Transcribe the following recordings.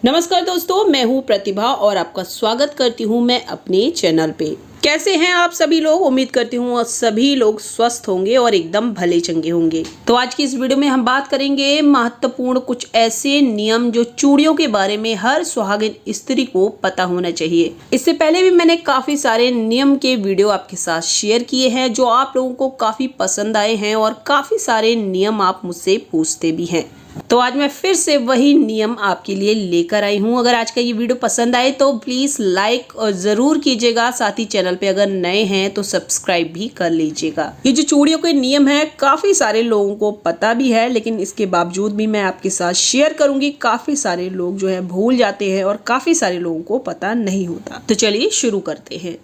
नमस्कार दोस्तों, मैं हूं प्रतिभा और आपका स्वागत करती हूं मैं अपने चैनल पे। कैसे हैं आप सभी लोग? उम्मीद करती हूँ और सभी लोग स्वस्थ होंगे और एकदम भले चंगे होंगे। तो आज की इस वीडियो में हम बात करेंगे महत्वपूर्ण कुछ ऐसे नियम जो चूड़ियों के बारे में हर सुहागिन स्त्री को पता होना चाहिए। इससे पहले भी मैंने काफी सारे नियम के वीडियो आपके साथ शेयर किए हैं जो आप लोगों को काफी पसंद आए हैं और काफी सारे नियम आप मुझसे पूछते भी हैं। तो आज मैं फिर से वही नियम आपके लिए लेकर आई हूँ। अगर आज का ये वीडियो पसंद आए तो प्लीज लाइक और जरूर कीजिएगा। साथ ही चैनल पे अगर नए हैं तो सब्सक्राइब भी कर लीजिएगा। ये जो चूड़ियों के नियम है काफी सारे लोगों को पता भी है, लेकिन इसके बावजूद भी मैं आपके साथ शेयर करूंगी। काफी सारे लोग जो है भूल जाते हैं और काफी सारे लोगों को पता नहीं होता। तो चलिए शुरू करते हैं।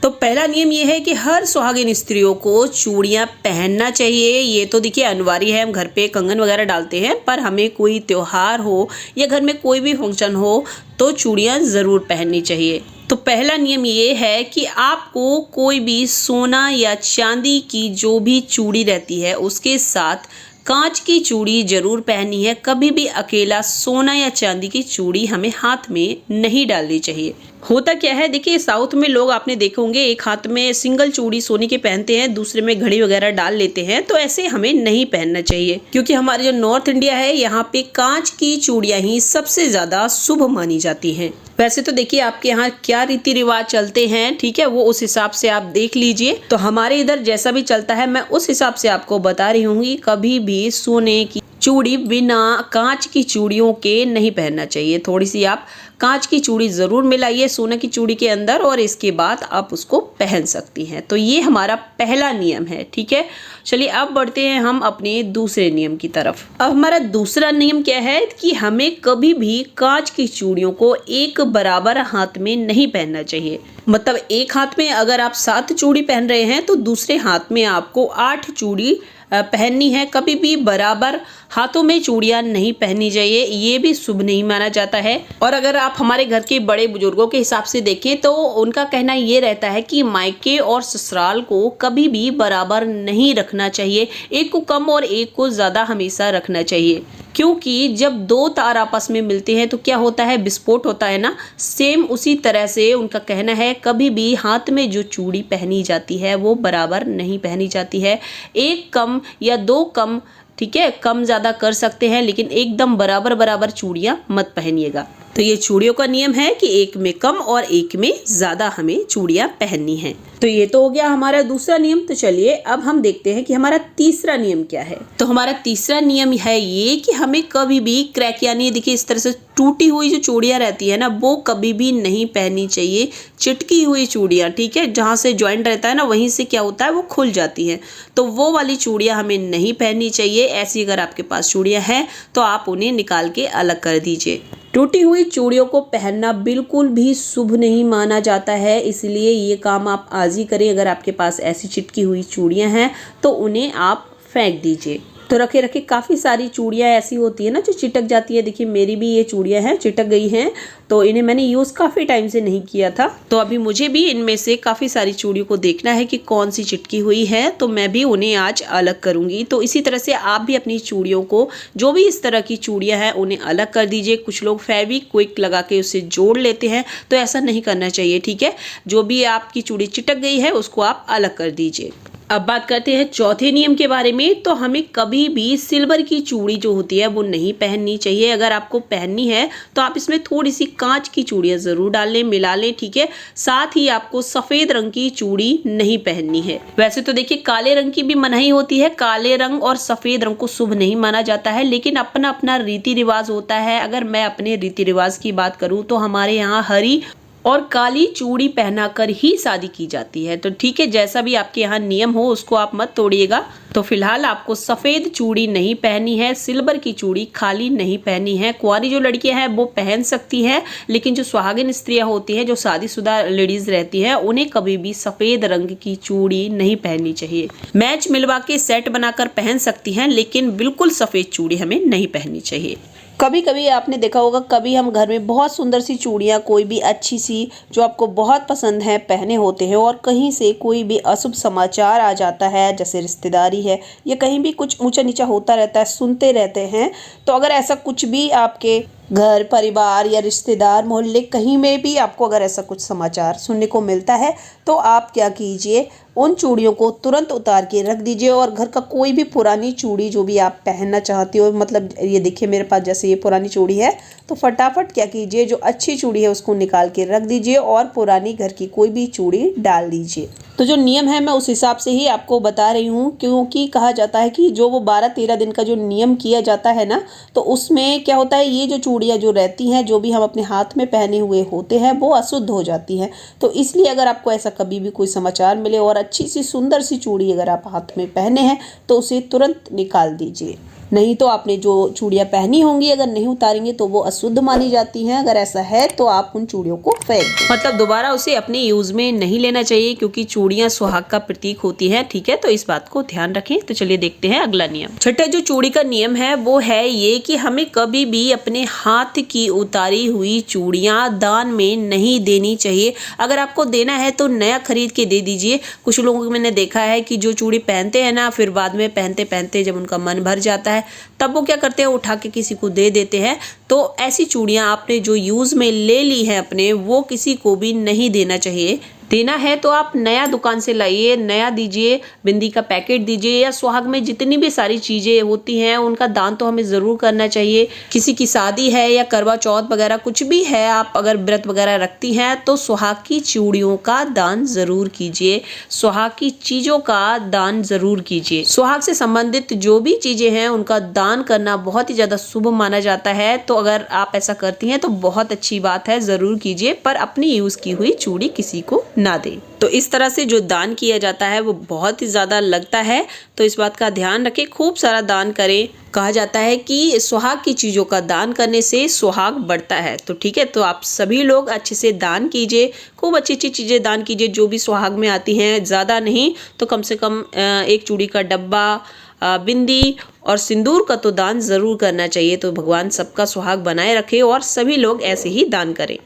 तो पहला नियम ये है कि हर सुहागिन स्त्रियों को चूड़ियां पहनना चाहिए। ये तो देखिए अनिवार्य है, हम घर पे कंगन वगैरह डालते हैं, पर हमें कोई त्योहार हो या घर में कोई भी फंक्शन हो तो चूड़ियां ज़रूर पहननी चाहिए। तो पहला नियम ये है कि आपको कोई भी सोना या चांदी की जो भी चूड़ी रहती है उसके साथ कांच की चूड़ी जरूर पहननी है। कभी भी अकेला सोना या चांदी की चूड़ी हमें हाथ में नहीं डालनी चाहिए। होता क्या है, देखिए साउथ में लोग आपने देखे होंगे एक हाथ में सिंगल चूड़ी सोने के पहनते हैं, दूसरे में घड़ी वगैरह डाल लेते हैं। तो ऐसे हमें नहीं पहनना चाहिए, क्योंकि हमारे जो नॉर्थ इंडिया है यहाँ पे कांच की चूड़ियां ही सबसे ज्यादा शुभ मानी जाती हैं। वैसे तो देखिए आपके यहाँ क्या रीति रिवाज चलते हैं, ठीक है, वो उस हिसाब से आप देख लीजिए। तो हमारे इधर जैसा भी चलता है मैं उस हिसाब से आपको बता रही हूँ। कभी भी सोने की चूड़ी बिना कांच की चूड़ियों के नहीं पहनना चाहिए। थोड़ी सी आप कांच की चूड़ी जरूर मिलाइए सोने की चूड़ी के अंदर और इसके बाद आप उसको पहन सकती हैं। तो ये हमारा पहला नियम है, ठीक है। चलिए अब बढ़ते हैं हम अपने दूसरे नियम की तरफ। अब हमारा दूसरा नियम क्या है कि हमें कभी भी कांच की चूड़ियों को एक बराबर हाथ में नहीं पहनना चाहिए। मतलब एक हाथ में अगर आप 7 चूड़ी पहन रहे हैं तो दूसरे हाथ में आपको 8 चूड़ी पहननी है। कभी भी बराबर हाथों में चूड़ियां नहीं पहननी चाहिए, ये भी शुभ नहीं माना जाता है। और अगर आप हमारे घर के बड़े बुजुर्गों के हिसाब से देखें तो उनका कहना ये रहता है कि मायके और ससुराल को कभी भी बराबर नहीं रखना चाहिए, एक को कम और एक को ज्यादा हमेशा रखना चाहिए। क्योंकि जब 2 तार आपस में मिलते हैं तो क्या होता है, विस्फोट होता है ना। सेम उसी तरह से उनका कहना है कभी भी हाथ में जो चूड़ी पहनी जाती है वो बराबर नहीं पहनी जाती है। एक कम या 2 कम, ठीक है, कम ज्यादा कर सकते हैं, लेकिन एकदम बराबर बराबर चूड़ियां मत पहनिएगा। तो ये चूड़ियों का नियम है कि एक में कम और एक में ज्यादा हमें चूड़ियां पहननी हैं। तो ये तो हो गया हमारा दूसरा नियम। तो चलिए अब हम देखते हैं कि हमारा तीसरा नियम क्या है। तो हमारा तीसरा नियम है ये कि हमें कभी भी क्रैक, यानी देखिए इस तरह से टूटी हुई जो चूड़ियां रहती है ना वो कभी भी नहीं पहननी चाहिए। चिटकी हुई चूड़ियां, ठीक है, जहाँ से जॉइंट रहता है ना वहीं से क्या होता है वो खुल जाती हैं, तो वो वाली चूड़ियां हमें नहीं पहननी चाहिए। ऐसी अगर आपके पास चूड़ियां हैं तो आप उन्हें निकाल के अलग कर दीजिए। टूटी हुई चूड़ियों को पहनना बिल्कुल भी शुभ नहीं माना जाता है, इसलिए ये काम आप आज ही करें। अगर आपके पास ऐसी चिटकी हुई चूड़ियां हैं तो उन्हें आप फेंक दीजिए। तो रखे रखे काफ़ी सारी चूड़ियाँ ऐसी होती है ना जो चिटक जाती है। देखिए मेरी भी ये चूड़ियाँ हैं, चिटक गई हैं, तो इन्हें मैंने यूज़ काफ़ी टाइम से नहीं किया था। तो अभी मुझे भी इनमें से काफ़ी सारी चूड़ियों को देखना है कि कौन सी चिटकी हुई है, तो मैं भी उन्हें आज अलग करूँगी। तो इसी तरह से आप भी अपनी चूड़ियों को, जो भी इस तरह की चूड़ियाँ हैं, उन्हें अलग कर दीजिए। कुछ लोग फेविक्विक लगा के उसे जोड़ लेते हैं, तो ऐसा नहीं करना चाहिए, ठीक है। जो भी आपकी चूड़ी चिटक गई है उसको आप अलग कर दीजिए। अब बात करते हैं चौथे नियम के बारे में। तो हमें कभी भी सिल्वर की चूड़ी जो होती है वो नहीं पहननी चाहिए। अगर आपको पहननी है तो आप इसमें थोड़ी सी कांच की चूड़ियां जरूर डाल लें, मिला लें, ठीक है। साथ ही आपको सफेद रंग की चूड़ी नहीं पहननी है। वैसे तो देखिए काले रंग की भी मनाही होती है, काले रंग और सफेद रंग को शुभ नहीं माना जाता है, लेकिन अपना अपना रीति रिवाज होता है। अगर मैं अपने रीति रिवाज की बात करूँ तो हमारे यहाँ हरी और काली चूड़ी पहनाकर ही शादी की जाती है। तो ठीक है, जैसा भी आपके यहाँ नियम हो उसको आप मत तोड़िएगा। तो फिलहाल आपको सफेद चूड़ी नहीं पहनी है, सिल्वर की चूड़ी खाली नहीं पहनी है। कुंवारी जो लड़कियां हैं वो पहन सकती हैं, लेकिन जो सुहागिन स्त्रियां होती हैं, जो शादीशुदा लेडीज रहती हैं, उन्हें कभी भी सफेद रंग की चूड़ी नहीं पहननी चाहिए। मैच मिलवा के सेट बनाकर पहन सकती हैं, लेकिन बिल्कुल सफेद चूड़ी हमें नहीं पहननी चाहिए। कभी कभी आपने देखा होगा, कभी हम घर में बहुत सुंदर सी चूड़ियाँ, कोई भी अच्छी सी जो आपको बहुत पसंद है, पहने होते हैं, और कहीं से कोई भी अशुभ समाचार आ जाता है, जैसे रिश्तेदारी है या कहीं भी कुछ ऊंचा नीचा होता रहता है, सुनते रहते हैं। तो अगर ऐसा कुछ भी आपके घर परिवार या रिश्तेदार मोहल्ले कहीं में भी आपको अगर ऐसा कुछ समाचार सुनने को मिलता है तो आप क्या कीजिए, उन चूड़ियों को तुरंत उतार के रख दीजिए और घर का कोई भी पुरानी चूड़ी जो भी आप पहनना चाहते हो, मतलब ये देखिए मेरे पास जैसे ये पुरानी चूड़ी है, तो फटाफट क्या कीजिए, जो अच्छी चूड़ी है उसको निकाल के रख दीजिए और पुरानी घर की कोई भी चूड़ी डाल दीजिए। तो जो नियम है मैं उस हिसाब से ही आपको बता रही हूँ, क्योंकि कहा जाता है कि जो वो 12-13 दिन का जो नियम किया जाता है ना, तो उसमें क्या होता है, ये जो चूड़ियाँ जो रहती हैं, जो भी हम अपने हाथ में पहने हुए होते हैं, वो अशुद्ध हो जाती हैं। तो इसलिए अगर आपको ऐसा कभी भी कोई समाचार मिले और अच्छी सी सुंदर सी चूड़ी अगर आप हाथ में पहने हैं तो उसे तुरंत निकाल दीजिए। नहीं तो आपने जो चूड़ियाँ पहनी होंगी अगर नहीं उतारेंगे तो वो अशुद्ध मानी जाती हैं। अगर ऐसा है तो आप उन चूड़ियों को फेंक दें, मतलब दोबारा उसे अपने यूज में नहीं लेना चाहिए, क्योंकि चूड़ियाँ सुहाग का प्रतीक होती हैं। ठीक है, तो इस बात को ध्यान रखें। तो चलिए देखते हैं अगला नियम। छठा जो चूड़ी का नियम है वो है ये कि हमें कभी भी अपने हाथ की उतारी हुई चूड़ियाँ दान में नहीं देनी चाहिए। अगर आपको देना है तो नया खरीद के दे दीजिए। कुछ लोगों को मैंने देखा है कि जो चूड़ी पहनते हैं ना, फिर बाद में पहनते पहनते जब उनका मन भर जाता है तब वो क्या करते हैं, उठा के किसी को दे देते हैं। तो ऐसी चूड़ियाँ आपने जो यूज में ले ली हैं अपने, वो किसी को भी नहीं देना चाहिए। देना है तो आप नया दुकान से लाइए, नया दीजिए, बिंदी का पैकेट दीजिए, या सुहाग में जितनी भी सारी चीजें होती हैं उनका दान तो हमें जरूर करना चाहिए। किसी की शादी है या करवा चौथ वगैरह कुछ भी है, आप अगर व्रत वगैरह रखती हैं तो सुहाग की चूड़ियों का दान जरूर कीजिए, सुहाग की चीजों का दान जरूर कीजिए। सुहाग से संबंधित जो भी चीजें हैं उनका दान करना बहुत ही ज्यादा शुभ माना जाता है। तो अगर आप ऐसा करती हैं तो बहुत अच्छी बात है, जरूर कीजिए, पर अपनी यूज की हुई चूड़ी किसी को ना दे। तो इस तरह से जो दान किया जाता है वो बहुत ही ज्यादा लगता है, तो इस बात का ध्यान रखें, खूब सारा दान करें। कहा जाता है कि सुहाग की चीजों का दान करने से सुहाग बढ़ता है। तो ठीक है, तो आप सभी लोग अच्छे से दान कीजिए, खूब अच्छी अच्छी चीजें दान कीजिए जो भी सुहाग में आती हैं। ज्यादा नहीं तो कम से कम एक चूड़ी का डब्बा, बिंदी और सिंदूर का तो दान जरूर करना चाहिए। तो भगवान सबका सुहाग बनाए रखे और सभी लोग ऐसे ही दान करें।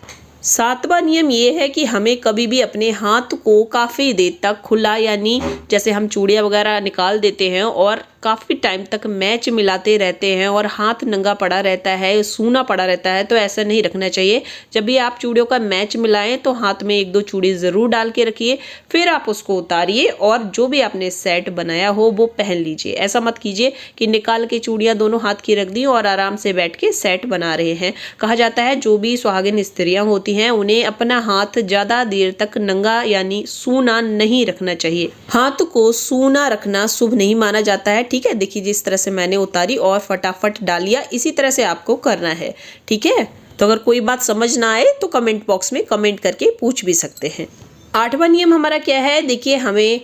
सातवां नियम ये है कि हमें कभी भी अपने हाथ को काफ़ी देर तक खुला, यानी जैसे हम चूड़ियाँ वगैरह निकाल देते हैं और काफ़ी टाइम तक मैच मिलाते रहते हैं और हाथ नंगा पड़ा रहता है, सूना पड़ा रहता है, तो ऐसा नहीं रखना चाहिए। जब भी आप चूड़ियों का मैच मिलाएं तो हाथ में 1-2 चूड़ी ज़रूर डाल के रखिए, फिर आप उसको उतारिए और जो भी आपने सेट बनाया हो वो पहन लीजिए। ऐसा मत कीजिए कि निकाल के चूड़ियाँ दोनों हाथ की रख दी और आराम से बैठ के सेट बना रहे हैं। कहा जाता है जो भी सुहागिन स्त्रियाँ होती हैं उन्हें अपना हाथ ज़्यादा देर तक नंगा यानी सूना नहीं रखना चाहिए। हाथ को सूना रखना शुभ नहीं माना जाता है। ठीक है, देखिए जिस तरह से मैंने उतारी और फटाफट डालिया, इसी तरह से आपको करना है। ठीक है, तो अगर कोई बात समझ ना आए तो कमेंट बॉक्स में कमेंट करके पूछ भी सकते हैं। 8वां नियम हमारा क्या है, देखिए हमें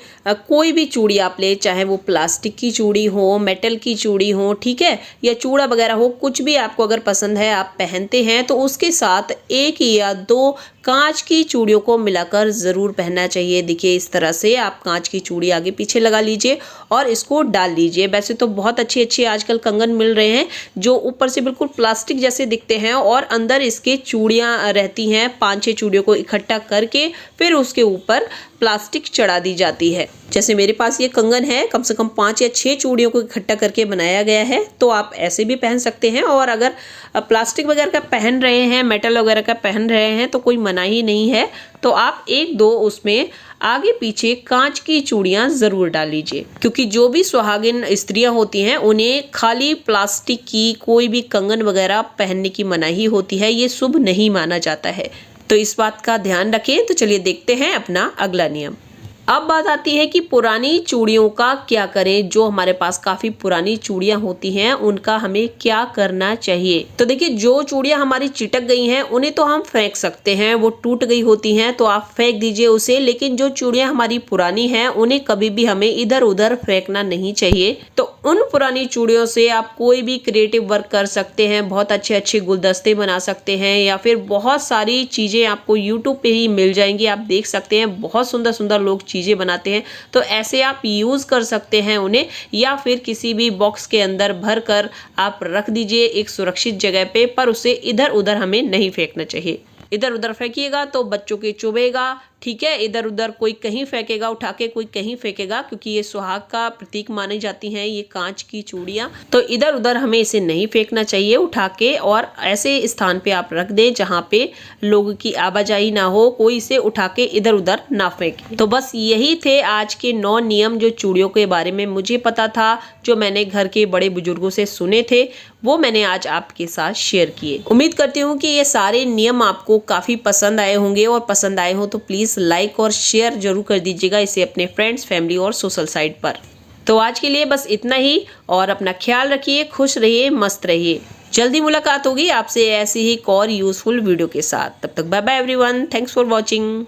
कोई भी चूड़ी आप ले, चाहे वो प्लास्टिक की चूड़ी हो, मेटल की चूड़ी हो, ठीक है, या चूड़ा वगैरह हो, कुछ भी आपको अगर पसंद है आप पहनते हैं तो उसके साथ 1 या 2 कांच की चूड़ियों को मिलाकर ज़रूर पहनना चाहिए। देखिए इस तरह से आप कांच की चूड़ी आगे पीछे लगा लीजिए और इसको डाल लीजिए। वैसे तो बहुत अच्छे अच्छे आजकल कंगन मिल रहे हैं जो ऊपर से बिल्कुल प्लास्टिक जैसे दिखते हैं और अंदर इसके चूड़ियाँ रहती हैं। 5-6 चूड़ियों को इकट्ठा करके फिर उसके ऊपर प्लास्टिक चढ़ा दी जाती है। जैसे मेरे पास ये कंगन है, कम से कम 5 या 6 चूड़ियों को इकट्ठा करके बनाया गया है, तो आप ऐसे भी पहन सकते हैं। और अगर प्लास्टिक वगैरह का पहन रहे हैं, मेटल वगैरह का पहन रहे हैं तो कोई मना ही नहीं है, तो आप 1-2 उसमें आगे पीछे कांच की चूड़ियां जरूर डाल लीजिए, क्योंकि जो भी सुहागिन स्त्रियां होती हैं उन्हें खाली प्लास्टिक की कोई भी कंगन वगैरह पहनने की मनाही होती है, ये शुभ नहीं माना जाता है। तो इस बात का ध्यान रखें। तो चलिए देखते हैं अपना अगला नियम। अब बात आती है कि पुरानी चूड़ियों का क्या करें। जो हमारे पास काफी पुरानी चूड़ियां होती हैं उनका हमें क्या करना चाहिए। तो देखिए जो चूड़ियां हमारी चिटक गई हैं उन्हें तो हम फेंक सकते हैं, वो टूट गई होती हैं तो आप फेंक दीजिए उसे। लेकिन जो चूड़ियां हमारी पुरानी हैं उन्हें कभी भी हमें इधर उधर फेंकना नहीं चाहिए। तो उन पुरानी चूड़ियों से आप कोई भी क्रिएटिव वर्क कर सकते हैं, बहुत अच्छे अच्छे गुलदस्ते बना सकते हैं, या फिर बहुत सारी चीजें आपको यूट्यूब पे ही मिल जाएंगी, आप देख सकते हैं। बहुत सुंदर सुंदर लोग चीजें बनाते हैं, तो ऐसे आप यूज कर सकते हैं उन्हें, या फिर किसी भी बॉक्स के अंदर भर कर आप रख दीजिए एक सुरक्षित जगह पे। पर उसे इधर उधर हमें नहीं फेंकना चाहिए। इधर उधर फेंकिएगा तो बच्चों के चुभेगा, ठीक है। इधर उधर कोई कहीं फेंकेगा उठा के, कोई कहीं फेंकेगा, क्योंकि ये सुहाग का प्रतीक मानी जाती हैं ये कांच की चूड़ियाँ। तो इधर उधर हमें इसे नहीं फेंकना चाहिए उठा के, और ऐसे स्थान पे आप रख दें जहाँ पे लोगों की आवाजाही ना हो, कोई इसे उठा के इधर उधर ना फेंके। तो बस यही थे आज के 9 नियम जो चूड़ियों के बारे में मुझे पता था, जो मैंने घर के बड़े बुजुर्गों से सुने थे, वो मैंने आज आपके साथ शेयर किए। उम्मीद करती हूँ कि ये सारे नियम आपको काफी पसंद आए होंगे, और पसंद आए हो तो प्लीज लाइक और शेयर जरूर कर दीजिएगा इसे अपने फ्रेंड्स, फैमिली और सोशल साइट पर। तो आज के लिए बस इतना ही, और अपना ख्याल रखिए, खुश रहिए, मस्त रहिए। जल्दी मुलाकात होगी आपसे ऐसी ही एक और यूजफुल वीडियो के साथ। तब तक bye bye everyone, thanks for watching.